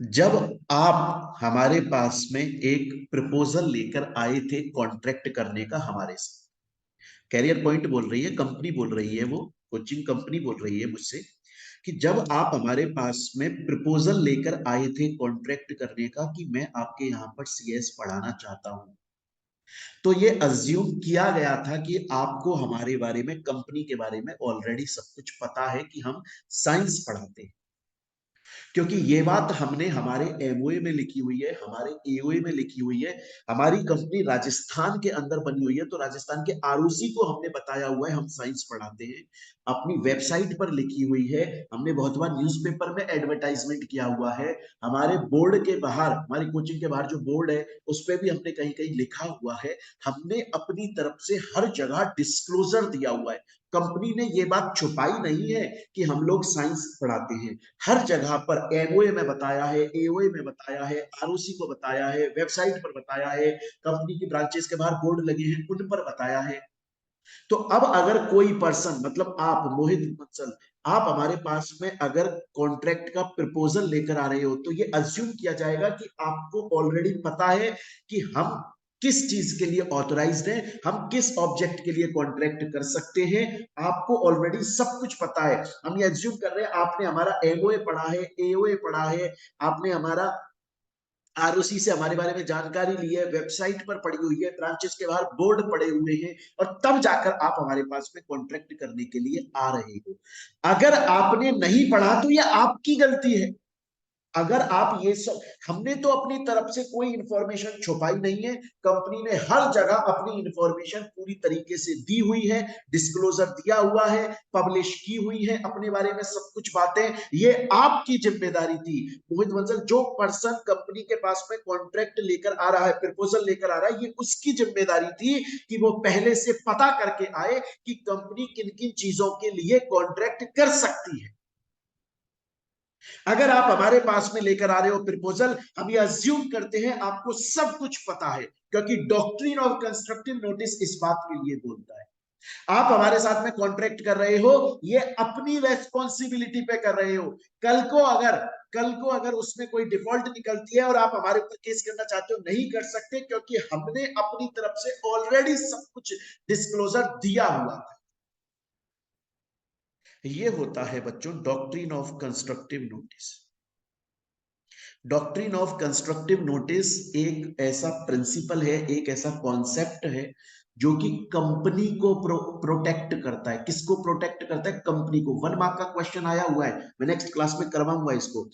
जब आप हमारे पास में एक प्रपोजल लेकर आए थे कॉन्ट्रैक्ट करने का हमारे साथ, कैरियर पॉइंट बोल रही है, कंपनी बोल रही है, वो कोचिंग कंपनी बोल रही है मुझसे कि जब आप हमारे पास में प्रपोजल लेकर आए थे कॉन्ट्रैक्ट करने का कि मैं आपके यहाँ पर सीएस पढ़ाना चाहता हूं, तो ये अज्यूम किया गया था कि आपको हमारे बारे में, कंपनी के बारे में ऑलरेडी सब कुछ पता है कि हम साइंस पढ़ाते हैं। क्योंकि ये बात हमने हमारे एमओए में लिखी हुई है, हमारे एओए में लिखी हुई है। हमारी कंपनी राजस्थान के अंदर बनी हुई है, तो राजस्थान के आरओसी को हमने बताया हुआ है हम साइंस पढ़ाते हैं। अपनी वेबसाइट पर लिखी हुई है, हमने बहुत बार न्यूज़पेपर में एडवर्टाइजमेंट किया हुआ है। हमारे बोर्ड के बाहर, हमारी कोचिंग के बाहर जो बोर्ड है उस पर भी हमने कहीं कहीं लिखा हुआ है। हमने अपनी तरफ से हर जगह डिस्क्लोजर दिया हुआ है। कंपनी ने ये बात छुपाई नहीं है कि हम लोग साइंस पढ़ाते हैं। हर जगह पर एमओए में बताया है, एओए में बताया है, आरओसी को बताया है, वेबसाइट पर बताया है, कंपनी की ब्रांचेस के बाहर बोर्ड लगे हैं उन पर बताया है। तो अब अगर कोई पर्सन, मतलब आप मोहित बंसल, आप हमारे पास में अगर कॉन्ट्रैक्ट का प्रपोजल लेकर आ रहे हो, तो ये अज्यूम किया जाएगा कि आपको ऑलरेडी पता है कि हम किस चीज के लिए ऑथराइज्ड हैं, हम किस ऑब्जेक्ट के लिए कॉन्ट्रैक्ट कर सकते हैं। आपको ऑलरेडी सब कुछ पता है। हम ये अज्यूम कर रहे हैं आपने हमारा एमओए पढ़ा है, एओए पढ़ा है, आपने हमारा आरओसी से हमारे बारे में जानकारी ली है, वेबसाइट पर पड़ी हुई है, ब्रांचेस के बाहर बोर्ड पड़े हुए हैं, और तब जाकर आप हमारे पास में कॉन्ट्रैक्ट करने के लिए आ रहे हो। अगर आपने नहीं पढ़ा तो ये आपकी गलती है। अगर आप ये सब, हमने तो अपनी तरफ से कोई इंफॉर्मेशन छुपाई नहीं है। कंपनी ने हर जगह अपनी इंफॉर्मेशन पूरी तरीके से दी हुई है, डिस्क्लोजर दिया हुआ है, पब्लिश की हुई है अपने बारे में सब कुछ बातें। ये आपकी जिम्मेदारी थी मोहित बंसल। जो पर्सन कंपनी के पास में कॉन्ट्रैक्ट लेकर आ रहा है, प्रपोजल लेकर आ रहा है, ये उसकी जिम्मेदारी थी कि वो पहले से पता करके आए कि कंपनी किन किन चीजों के लिए कॉन्ट्रैक्ट कर सकती है। अगर आप हमारे पास में लेकर आ रहे हो प्रपोजल, हम ये अज्यूम करते हैं आपको सब कुछ पता है, क्योंकि डॉक्ट्रिन ऑफ कंस्ट्रक्टिव नोटिस इस बात के लिए बोलता है। आप हमारे साथ में कॉन्ट्रैक्ट कर रहे हो, ये अपनी रेस्पॉन्सिबिलिटी पे कर रहे हो। कल को अगर उसमें कोई डिफॉल्ट निकलती है और आप हमारे ऊपर केस करना चाहते हो, नहीं कर सकते, क्योंकि हमने अपनी तरफ से ऑलरेडी सब कुछ डिस्क्लोजर दिया हुआ था। ये होता है बच्चों doctrine of constructive notice. Doctrine of constructive notice एक ऐसा प्रिंसिपल है, एक ऐसा कॉन्सेप्ट है जो कि कंपनी को प्रोटेक्ट करता है। किसको प्रोटेक्ट करता है? कंपनी को। 1 मार्क का क्वेश्चन आया हुआ है, मैं नेक्स्ट क्लास में करवाऊंगा इसको।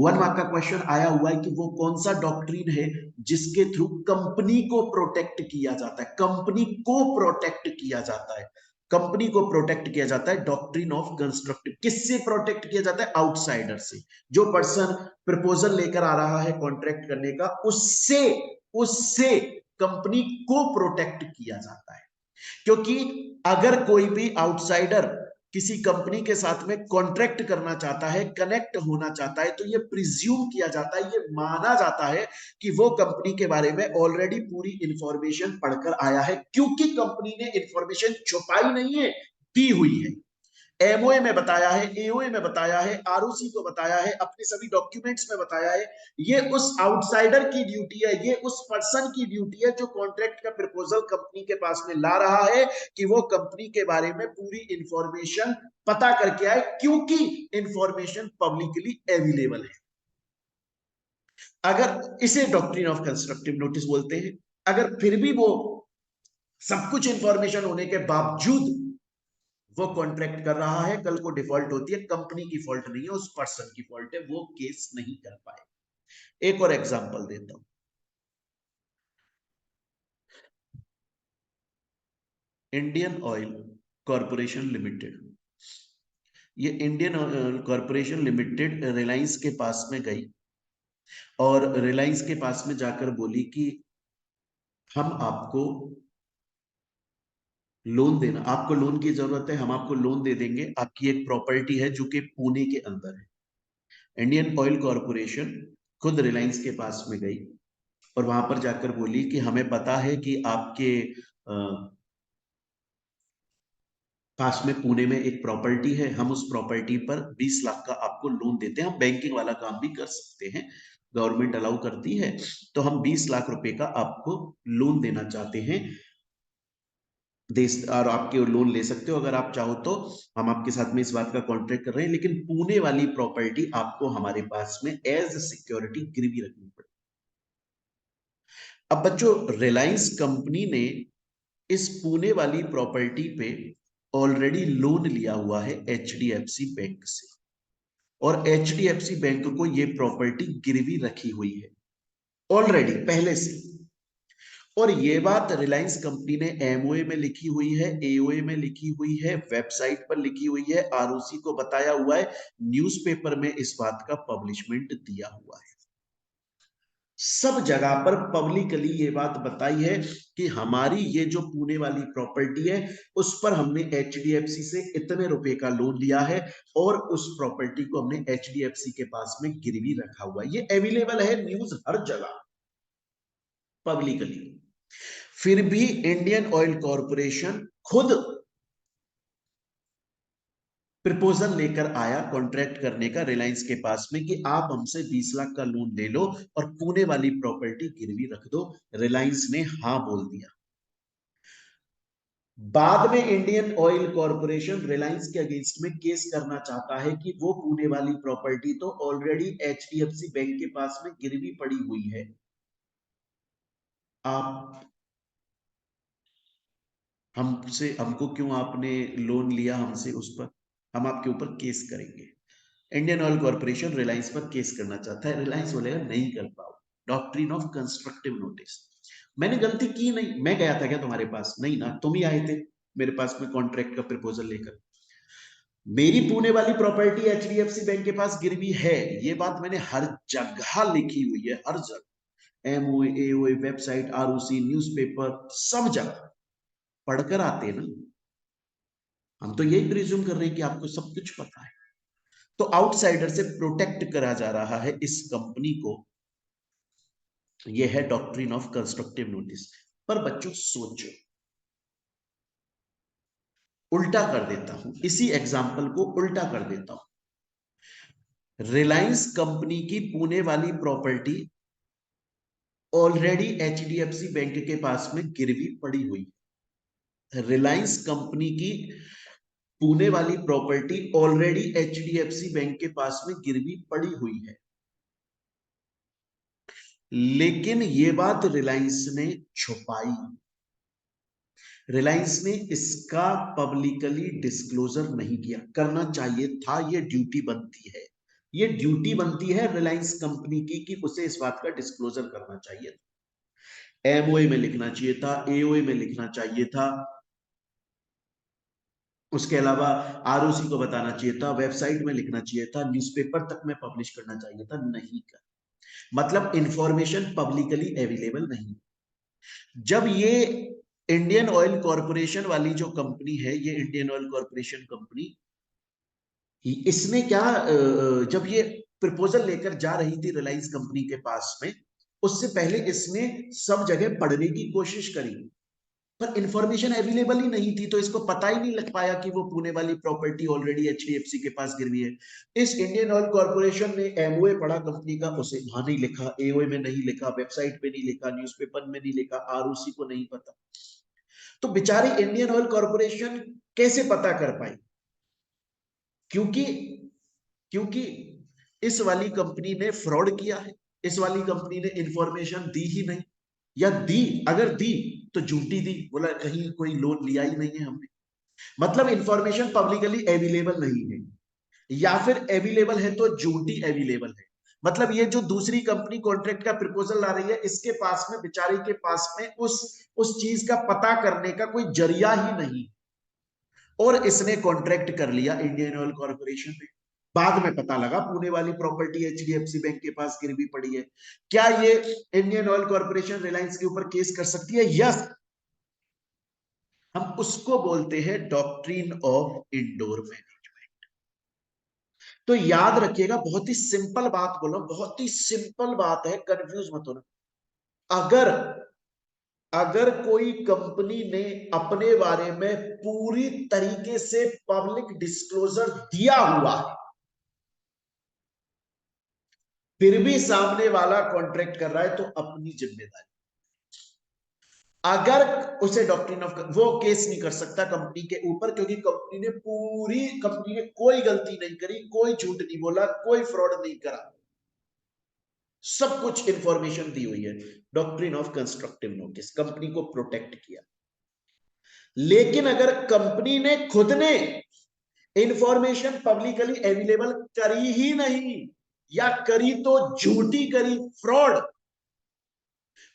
1 मार्क का क्वेश्चन आया हुआ है कि वो कौन सा डॉक्ट्रिन है जिसके थ्रू कंपनी को प्रोटेक्ट किया जाता है। कंपनी को प्रोटेक्ट किया जाता है, कंपनी को प्रोटेक्ट किया जाता है। Doctrine of constructive. किससे प्रोटेक्ट किया जाता है? आउटसाइडर से। जो पर्सन प्रपोजल लेकर आ रहा है कॉन्ट्रैक्ट करने का, उससे उससे कंपनी को प्रोटेक्ट किया जाता है। क्योंकि अगर कोई भी आउटसाइडर किसी कंपनी के साथ में कॉन्ट्रैक्ट करना चाहता है, कनेक्ट होना चाहता है, तो ये प्रिज्यूम किया जाता है, ये माना जाता है कि वो कंपनी के बारे में ऑलरेडी पूरी इंफॉर्मेशन पढ़कर आया है, क्योंकि कंपनी ने इंफॉर्मेशन छुपाई नहीं है, दी हुई है। एमओए में बताया है, एओए में बताया है, आरओसी को बताया है, अपने सभी डॉक्यूमेंट्स में बताया है। ये उस आउटसाइडर की ड्यूटी है, ये उस पर्सन की ड्यूटी है जो कॉन्ट्रैक्ट का प्रपोजल कंपनी के पास में ला रहा है, कि वो कंपनी के बारे में पूरी इंफॉर्मेशन पता करके आए, क्योंकि इंफॉर्मेशन पब्लिकली अवेलेबल है। अगर इसे डॉक्ट्रिन ऑफ कंस्ट्रक्टिव नोटिस बोलते हैं। अगर फिर भी वो सब कुछ इंफॉर्मेशन होने के बावजूद वो कॉन्ट्रैक्ट कर रहा है, कल को डिफॉल्ट होती है, कंपनी की फॉल्ट नहीं है, उस पर्सन की फॉल्ट है, वो केस नहीं कर पाए। एक और एग्जांपल देता हूं। Indian Oil Corporation Limited. ये Indian Oil Corporation Limited Reliance के पास में गई और रिलायंस के पास में जाकर बोली कि हम आपको लोन देना, आपको लोन की जरूरत है, हम आपको लोन दे देंगे। आपकी एक प्रॉपर्टी है जो कि पुणे के अंदर है। इंडियन ऑयल कॉरपोरेशन खुद रिलायंस के पास में गई और वहां पर जाकर बोली कि हमें पता है कि आपके पास में पुणे में एक प्रॉपर्टी है, हम उस प्रॉपर्टी पर 20 लाख का आपको लोन देते हैं। हम बैंकिंग वाला काम भी कर सकते हैं, गवर्नमेंट अलाउ करती है, तो हम 20 लाख रुपए का आपको लोन देना चाहते हैं। दे और आपके लोन ले सकते हो अगर आप चाहो तो। हम आपके साथ में इस बात का कॉन्ट्रैक्ट कर रहे हैं, लेकिन पुणे वाली प्रॉपर्टी आपको हमारे पास में एज सिक्योरिटी गिरवी रखनी पड़ेगी। अब बच्चों, रिलायंस कंपनी ने इस पुणे वाली प्रॉपर्टी पे ऑलरेडी लोन लिया हुआ है एचडीएफसी बैंक से, और एचडीएफसी बैंक को ये प्रॉपर्टी गिरवी रखी हुई है ऑलरेडी पहले से। और ये बात रिलायंस कंपनी ने एमओए में लिखी हुई है, एओए में लिखी हुई है, वेबसाइट पर लिखी हुई है, आरओसी को बताया हुआ है, न्यूज़पेपर में इस बात का पब्लिशमेंट दिया हुआ है। सब जगह पर पब्लिकली ये बात बताई है कि हमारी ये जो पुणे वाली प्रॉपर्टी है उस पर हमने एचडीएफसी से इतने रुपए का लोन लिया है, और उस प्रॉपर्टी को हमने एचडीएफसी के पास में गिरवी रखा हुआ है। ये अवेलेबल है न्यूज हर जगह पब्लिकली। फिर भी इंडियन ऑयल कॉरपोरेशन खुद प्रपोजल लेकर आया कॉन्ट्रैक्ट करने का रिलायंस के पास में कि आप हमसे 20 लाख का लोन ले लो और पुणे वाली प्रॉपर्टी गिरवी रख दो। रिलायंस ने हां बोल दिया। बाद में इंडियन ऑयल कॉरपोरेशन रिलायंस के अगेंस्ट में केस करना चाहता है कि वो पुणे वाली प्रॉपर्टी तो ऑलरेडी एचडीएफसी बैंक के पास में गिरवी पड़ी हुई है, आप हमको क्यों आपने लोन लिया हमसे उस पर, हम आपके ऊपर केस करेंगे। इंडियन ऑयल कॉर्पोरेशन रिलायंस पर केस करना चाहता है। रिलायंस बोलेगा नहीं कर पाओ, डॉक्ट्रिन ऑफ कंस्ट्रक्टिव नोटिस। मैंने गलती की नहीं, मैं गया था क्या तुम्हारे पास? नहीं ना, तुम ही आए थे मेरे पास में कॉन्ट्रैक्ट का प्रपोजल लेकर। मेरी पुणे वाली प्रॉपर्टी एचडीएफसी बैंक के पास गिरवी है, ये बात मैंने हर जगह लिखी हुई है, हर जगह, MOA, AOA, website, ROC, newspaper, सब जगह पढ़कर आते हैं ना। हम तो यही प्रिज्यूम कर रहे हैं कि आपको सब कुछ पता है। तो आउटसाइडर से प्रोटेक्ट करा जा रहा है इस कंपनी को। यह है डॉक्ट्रिन ऑफ कंस्ट्रक्टिव नोटिस। पर बच्चों सोचो, उल्टा कर देता हूं, इसी एग्जाम्पल को उल्टा कर देता हूं। रिलायंस कंपनी की पुणे वाली प्रॉपर्टी ऑलरेडी एचडीएफसी बैंक के पास में गिरवी पड़ी हुई है। रिलायंस कंपनी की पुणे वाली प्रॉपर्टी ऑलरेडी एचडीएफसी बैंक के पास में गिरवी पड़ी हुई है, लेकिन ये बात रिलायंस ने छुपाई। रिलायंस ने इसका पब्लिकली डिस्क्लोजर नहीं किया, करना चाहिए था, ये ड्यूटी बनती है। ये ड्यूटी बनती है रिलायंस कंपनी की कि उसे इस बात का डिस्क्लोजर करना चाहिए था। एमओए में लिखना चाहिए था, एओए में लिखना चाहिए था, उसके अलावा आरओसी को बताना चाहिए था, वेबसाइट में लिखना चाहिए था, न्यूज़पेपर तक में पब्लिश करना चाहिए था, नहीं कर। मतलब इंफॉर्मेशन पब्लिकली अवेलेबल नहीं। जब ये इंडियन ऑयल कॉरपोरेशन वाली जो कंपनी है, ये इंडियन ऑयल कॉरपोरेशन कंपनी, इसने क्या जब ये प्रपोजल लेकर जा रही थी रिलायंस कंपनी के पास में, उससे पहले इसने सब जगह पढ़ने की कोशिश करी, पर इंफॉर्मेशन अवेलेबल ही नहीं थी, तो इसको पता ही नहीं लग पाया कि वो पुणे वाली प्रॉपर्टी ऑलरेडी एचडीएफसी के पास गिरवी है। इस इंडियन ऑयल कॉर्पोरेशन ने एमओए पढ़ा कंपनी का, उसे वहां नहीं लिखा, एओए में नहीं लिखा, वेबसाइट पे नहीं लिखा, न्यूज़पेपर में नहीं लिखा, आरओसी को नहीं पता। तो बेचारी इंडियन ऑयल कॉर्पोरेशन कैसे पता कर पाई? क्योंकि क्योंकि इस वाली कंपनी ने फ्रॉड किया है, इस वाली कंपनी ने इंफॉर्मेशन दी ही नहीं, या दी, अगर दी तो झूठी दी, बोला कहीं कोई लोन लिया ही नहीं है हमने। मतलब इंफॉर्मेशन पब्लिकली अवेलेबल नहीं है, या फिर अवेलेबल है तो झूठी अवेलेबल है। मतलब ये जो दूसरी कंपनी कॉन्ट्रैक्ट का प्रपोजल ला रही है, इसके पास में, बेचारी के पास में उस चीज का पता करने का कोई जरिया ही नहीं, और इसने कॉन्ट्रैक्ट कर लिया इंडियन ऑयल कॉर्पोरेशन ने। बाद में पता लगा पुणे वाली प्रॉपर्टी एचडीएफसी बैंक के पास गिरवी पड़ी है। क्या ये इंडियन ऑयल कॉर्पोरेशन रिलायंस के ऊपर केस कर सकती है? यस। हम उसको बोलते हैं डॉक्ट्रिन ऑफ इंडोर मैनेजमेंट। तो याद रखिएगा, बहुत ही सिंपल बात बोलो, बहुत ही सिंपल बात है, कंफ्यूज मत होना। अगर अगर कोई कंपनी ने अपने बारे में पूरी तरीके से पब्लिक डिस्क्लोजर दिया हुआ है, फिर भी सामने वाला कॉन्ट्रैक्ट कर रहा है, तो अपनी जिम्मेदारी। अगर उसे डॉक्ट्रिन ऑफ, वो केस नहीं कर सकता कंपनी के ऊपर, क्योंकि कंपनी ने कोई गलती नहीं करी, कोई झूठ नहीं बोला, कोई फ्रॉड नहीं करा, सब कुछ इंफॉर्मेशन दी हुई है। Doctrine of constructive notice, company को प्रोटेक्ट किया। लेकिन अगर कंपनी ने खुद ने इंफॉर्मेशन पब्लिकली अवेलेबल करी ही नहीं, या करी तो झूठी करी, फ्रॉड,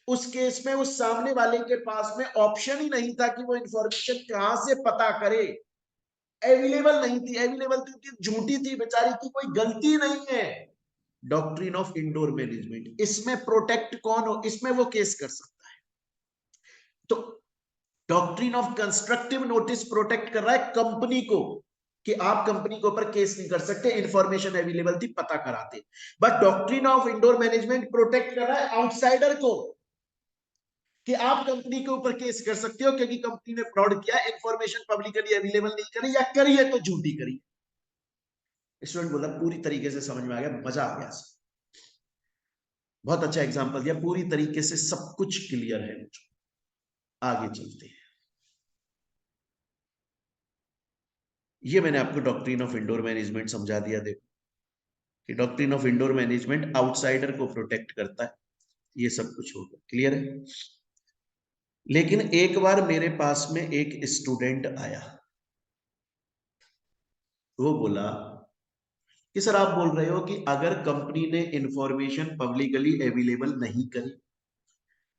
उस केस में उस सामने वाले के पास में ऑप्शन ही नहीं था कि वो इंफॉर्मेशन कहां से पता करे, अवेलेबल नहीं थी, अवेलेबल थी झूठी थी, बेचारी की कोई गलती नहीं है। डॉक्ट्रिन ऑफ इंडोर मैनेजमेंट, इसमें प्रोटेक्ट कौन हो, इसमें वो केस कर सकता है। तो doctrine of constructive notice protect कर रहा है कंपनी को, कि आप कंपनी के ऊपर केस नहीं कर सकते, इंफॉर्मेशन अवेलेबल थी, पता कराते। But doctrine of indoor management protect कर रहा है आउटसाइडर को, कि आप कंपनी के ऊपर केस कर सकते हो क्योंकि कंपनी ने फ्रॉड किया, इंफॉर्मेशन पब्लिकली अवेलेबल नहीं करी, या करी है तो झूठी करी। स्टूडेंट बोला पूरी तरीके से समझ में आ गया, मजा आ गया, बहुत अच्छा एग्जांपल दिया, पूरी तरीके से सब कुछ क्लियर है मुझे। आगे चलते हैं। ये मैंने आपको डॉक्ट्रिन ऑफ इंडोर मैनेजमेंट समझा दिया। देखो कि doctrine of indoor management outsider को प्रोटेक्ट करता है, ये सब कुछ होगा, क्लियर है। लेकिन एक बार मेरे पास में एक स्टूडेंट आया, वो बोला कि सर आप बोल रहे हो कि अगर कंपनी ने इंफॉर्मेशन पब्लिकली अवेलेबल नहीं करी,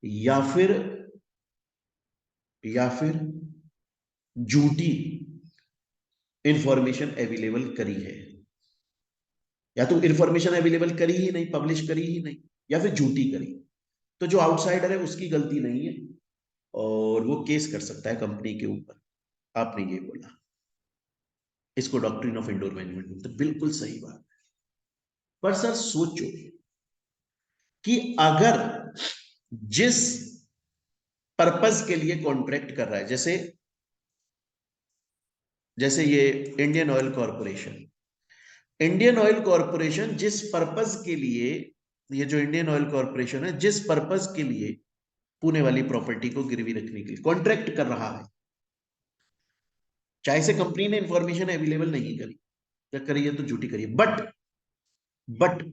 या फिर या फिर झूठी इंफॉर्मेशन अवेलेबल करी है, या तो इंफॉर्मेशन अवेलेबल करी ही नहीं, पब्लिश करी ही नहीं, या फिर झूठी करी, तो जो आउटसाइडर है उसकी गलती नहीं है और वो केस कर सकता है कंपनी के ऊपर। आपने ये बोला, इसको डॉक्ट्रिन ऑफ इंडोर मैनेजमेंट बोलते हैं। बिल्कुल सही बात। पर सर सोचो कि अगर जिस पर्पस के लिए कॉन्ट्रैक्ट कर रहा है, जैसे जैसे ये Indian Oil corporation, Indian Oil corporation जिस पर्पस के लिए, ये जो इंडियन ऑयल कॉरपोरेशन है, जिस पर्पस के लिए पुणे वाली प्रॉपर्टी को गिरवी रखने के लिए कॉन्ट्रैक्ट कर रहा है, चाहे से कंपनी ने इंफॉर्मेशन अवेलेबल नहीं करी, या करी है तो झूठी करी, बट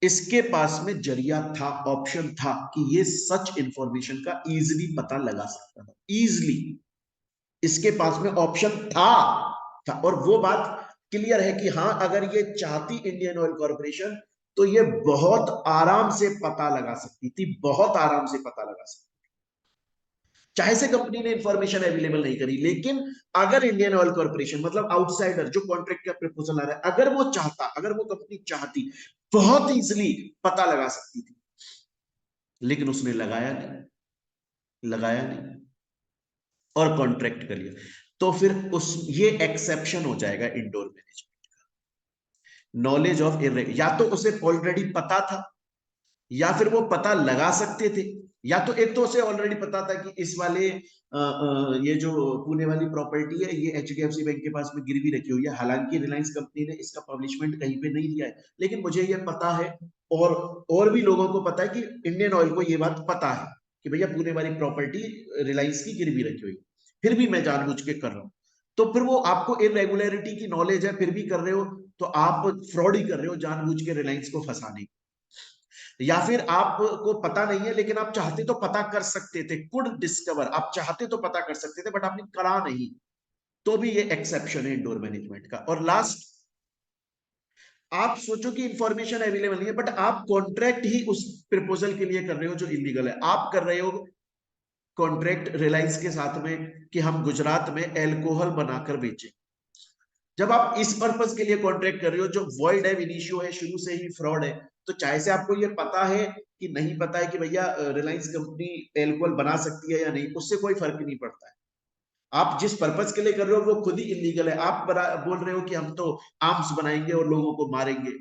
इसके पास में जरिया था, ऑप्शन था कि ये सच इंफॉर्मेशन का इजीली पता लगा सकता था, इजीली इसके पास में ऑप्शन था। और वो बात क्लियर है कि हाँ, अगर ये चाहती इंडियन ऑयल कॉर्पोरेशन तो ये बहुत आराम से पता लगा सकती थी, बहुत आराम से पता लगा सकती, चाहे से कंपनी ने इंफॉर्मेशन अवेलेबल नहीं करी। लेकिन अगर इंडियन ऑयल कॉर्पोरेशन, मतलब आउटसाइडर जो कॉन्ट्रैक्ट का प्रपोजल आ रहा है, अगर वो चाहता, अगर वो कंपनी चाहती, बहुत इजीली पता लगा सकती थी, लेकिन उसने लगाया नहीं और कॉन्ट्रैक्ट कर लिया। तो फिर उस ये एक्सेप्शन हो जाएगा इंडोर मैनेजमेंट, नॉलेज ऑफ या तो उसे ऑलरेडी पता था, या फिर वो पता लगा सकते थे, या तो एक तो उसे ऑलरेडी पता था कि इस वाले ये जो पुणे वाली प्रॉपर्टी है, ये एचडीएफसी बैंक के पास में गिरवी रखी हुई है, हालांकि रिलायंस कंपनी ने इसका पब्लिशमेंट कहीं पे नहीं दिया है, लेकिन मुझे ये पता है, और भी लोगों को पता है कि इंडियन ऑयल को ये बात पता है कि भैया पुणे वाली प्रॉपर्टी रिलायंस की गिरवी रखी हुई, फिर भी मैं जानबूझ के कर रहा हूं। तो फिर वो आपको इरेगुलरिटी की नॉलेज है, फिर भी कर रहे हो, तो आप फ्रॉड ही कर रहे हो, जानबूझ के रिलायंस को फंसाने। या फिर आपको पता नहीं है, लेकिन आप चाहते तो पता कर सकते थे, कुड डिस्कवर, आप चाहते तो पता कर सकते थे, बट आपने करा नहीं, तो भी ये एक्सेप्शन है इंडोर मैनेजमेंट का। और लास्ट, आप सोचो कि इंफॉर्मेशन अवेलेबल नहीं है, बट आप कॉन्ट्रैक्ट ही उस प्रपोजल के लिए कर रहे हो जो इलीगल है। आप कर रहे हो कॉन्ट्रैक्ट रिलायंस के साथ में कि हम गुजरात में एल्कोहल बनाकर बेचें। जब आप इस पर्पस के लिए कॉन्ट्रैक्ट कर रहे हो जो वॉइड है, इनिशियो है, शुरू से ही फ्रॉड है, तो चाहे से आपको ये पता है कि नहीं पता है कि भैया रिलायंस कंपनी एल्कोहल बना सकती है या नहीं, उससे कोई फर्क नहीं पड़ता है। आप जिस पर्पस के लिए कर रहे हो वो खुद ही इलीगल है। आप बोल रहे हो कि हम तो आर्म्स बनाएंगे और लोगों को मारेंगे,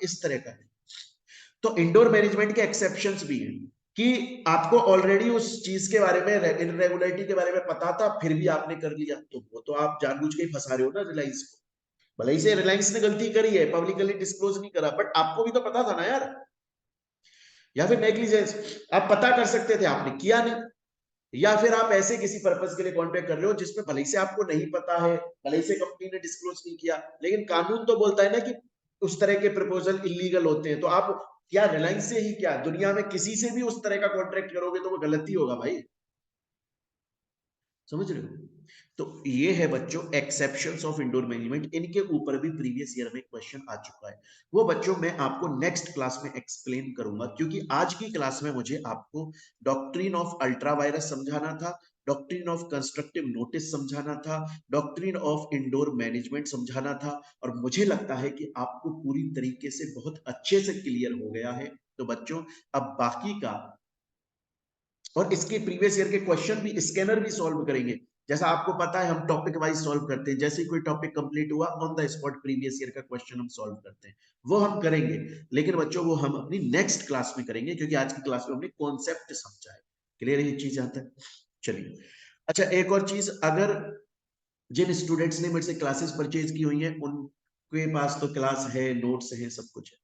इस तरह का है। तो इंडोर मैनेजमेंट के एक्सेप्शंस भी हैं कि आपको ऑलरेडी उस चीज के बारे में, इनरेगुलरिटी के बारे में पता था, फिर भी आपने कर लिया, तो वो तो आप जानबूझ के ही फंसा रहे हो ना रिलायंस को। भले ही से रिलायंस ने गलती करी है, पब्लिकली डिस्क्लोज नहीं करा, बट आपको भी तो पता था ना यार। या फिर नेग्लिजेंस, आप पता कर सकते थे, आपने किया नहीं। या फिर आप ऐसे किसी पर्पस के लिए कॉन्ट्रैक्ट कर रहे हो जिसमें भले से आपको नहीं पता है, भले से कंपनी ने डिस्क्लोज नहीं किया, लेकिन कानून तो बोलता है ना कि उस तरह के प्रपोजल इलीगल होते हैं। तो आप क्या रिलायंस से ही क्या दुनिया में किसी से भी उस तरह का कॉन्ट्रैक्ट करोगे तो वो गलत ही होगा भाई, समझ रहे हो? तो ये है बच्चों एक्सेप्शंस ऑफ इंडोर मैनेजमेंट, इनके ऊपर भी प्रीवियस ईयर में क्वेश्चन आ चुका है। वो बच्चों मैं आपको नेक्स्ट क्लास में एक्सप्लेन करूंगा, क्योंकि आज की क्लास में मुझे आपको डॉक्ट्रिन ऑफ अल्ट्रा वायरस समझाना था, डॉक्ट्रिन ऑफ कंस्ट्रक्टिव नोटिस समझाना था, डॉक्ट्रिन ऑफ इंडोर मैनेजमेंट समझाना था, और मुझे लगता है कि आपको पूरी तरीके से बहुत अच्छे से क्लियर हो गया है। तो बच्चों अब बाकी का, और इसके प्रीवियस ईयर के क्वेश्चन भी स्कैनर भी सॉल्व करेंगे। जैसा आपको पता है हम टॉपिक वाइज सॉल्व करते हैं, जैसे कोई टॉपिक कंप्लीट हुआ on the spot previous year का क्वेश्चन हम सॉल्व करते हैं, वो हम करेंगे। लेकिन बच्चों वो हम अपनी नेक्स्ट क्लास में करेंगे, क्योंकि आज की क्लास में हमने कॉन्सेप्ट समझा है। क्लियर है ये चीज आता है? चलिए, अच्छा एक और चीज, अगर जिन स्टूडेंट्स ने मेरे से क्लासेस परचेज की हुई है उनके पास तो क्लास है, नोट्स है, सब कुछ है।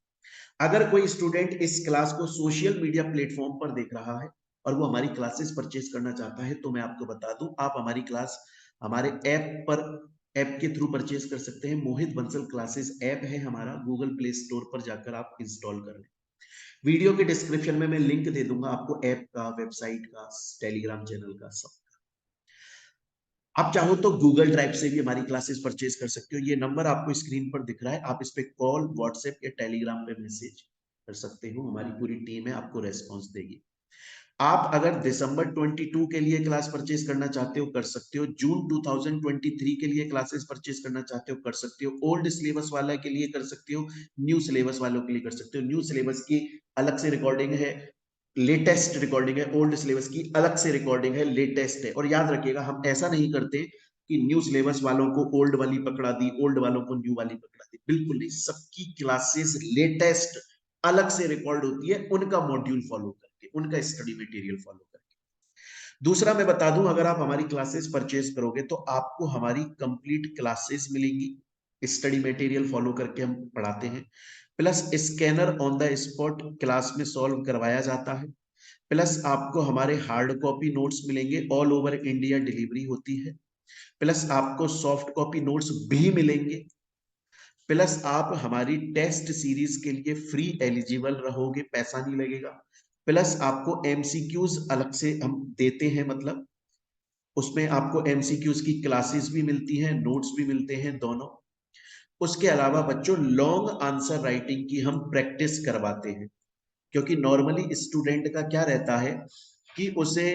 अगर कोई स्टूडेंट इस क्लास को सोशल मीडिया प्लेटफॉर्म पर देख रहा है और वो हमारी क्लासेस परचेज करना चाहता है, तो मैं आपको बता दूं, आप हमारी क्लास हमारे ऐप के थ्रू परचेज कर सकते हैं। मोहित बंसल क्लासेस ऐप है हमारा, गूगल प्ले स्टोर पर जाकर आप इंस्टॉल कर लें। वीडियो के डिस्क्रिप्शन में मैं लिंक दे दूंगा आपको, ऐप का, वेबसाइट का, टेलीग्राम चैनल का, सब। आप चाहो तो गूगल ड्राइव से भी हमारी क्लासेस परचेज कर सकते हो। ये नंबर आपको स्क्रीन पर दिख रहा है, आप इस पे कॉल, व्हाट्सएप या टेलीग्राम पे मैसेज कर सकते हो। हमारी पूरी टीम है, आपको रेस्पॉन्स देगी। आप अगर दिसंबर 22 के लिए क्लास परचेज करना चाहते हो कर सकते हो, जून 2023 के लिए क्लासेस परचेज करना चाहते हो कर सकते हो, ओल्ड सिलेबस वाला के लिए कर सकते हो, न्यू सिलेबस वालों के लिए कर सकते हो। न्यू सिलेबस की अलग से रिकॉर्डिंग है, लेटेस्ट रिकॉर्डिंग है, ओल्ड सिलेबस की अलग से रिकॉर्डिंग है, लेटेस्ट है। और याद रखिएगा हम ऐसा नहीं करते कि न्यू सिलेबस वालों को ओल्ड वाली पकड़ा दी, ओल्ड वालों को न्यू वाली पकड़ा दी, बिल्कुल नहीं। सबकी क्लासेस लेटेस्ट अलग से रिकॉर्ड होती है, उनका मॉड्यूल फॉलो करके, उनका स्टडी मटेरियल फॉलो करके। दूसरा मैं बता दूं, अगर आप हमारी क्लासेस परचेज करोगे तो आपको हमारी कंप्लीट क्लासेस मिलेंगी, स्टडी मटेरियल फॉलो करके हम पढ़ाते हैं, plus scanner on the spot class में सॉल्व करवाया जाता है, प्लस आपको हमारे हार्ड कॉपी नोट्स मिलेंगे, ऑल ओवर इंडिया डिलीवरी होती है, प्लस आपको सॉफ्ट कॉपी नोट्स भी मिलेंगे, प्लस आप हमारी टेस्ट सीरीज के लिए फ्री एलिजिबल रहोगे, पैसा नहीं लगेगा, प्लस आपको एमसीक्यूज अलग से हम देते हैं, मतलब उसमें आपको एमसीक्यूज की क्लासेस भी मिलती हैं, नोट्स भी मिलते हैं, दोनों। उसके अलावा बच्चों लॉन्ग आंसर राइटिंग की हम प्रैक्टिस करवाते हैं, क्योंकि नॉर्मली स्टूडेंट का क्या रहता है कि उसे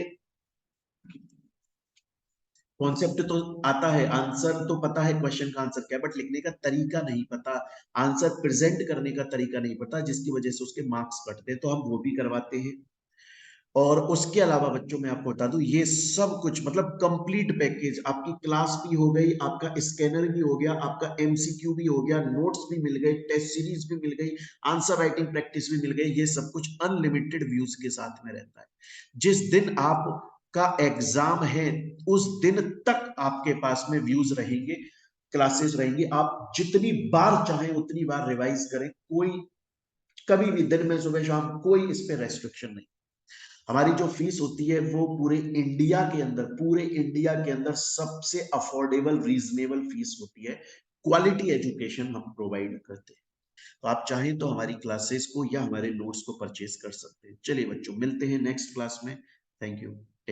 कॉन्सेप्ट तो आता है, आंसर तो पता है, क्वेश्चन का आंसर क्या है, बट लिखने का तरीका नहीं पता, आंसर प्रेजेंट करने का तरीका नहीं पता, जिसकी वजह से उसके मार्क्स कटते हैं। तो हम वो भी करवाते हैं। और उसके अलावा बच्चों मैं आपको बता दूं, ये सब कुछ मतलब कंप्लीट पैकेज, आपकी क्लास भी हो गई, आपका स्कैनर भी हो गया, आपका एमसीक्यू भी हो गया, नोट्स भी मिल गए, टेस्ट सीरीज भी मिल गई, आंसर राइटिंग प्रैक्टिस भी मिल गई, ये सब कुछ अनलिमिटेड व्यूज के साथ में रहता है। जिस दिन आप का एग्जाम है उस दिन तक आपके पास में व्यूज रहेंगे, क्लासेस रहेंगी, आप जितनी बार चाहें उतनी बार रिवाइज करें, कोई कभी भी दिन में सुबह शाम कोई इस पे रेस्ट्रिक्शन नहीं। हमारी जो फीस होती है वो पूरे इंडिया के अंदर सबसे अफोर्डेबल रीजनेबल फीस होती है। क्वालिटी एजुकेशन हम प्रोवाइड करते हैं। तो आप चाहें तो हमारी क्लासेस को या हमारे नोट्स को परचेज कर सकते हैं। चलिए बच्चों, मिलते हैं नेक्स्ट क्लास में। Thank you.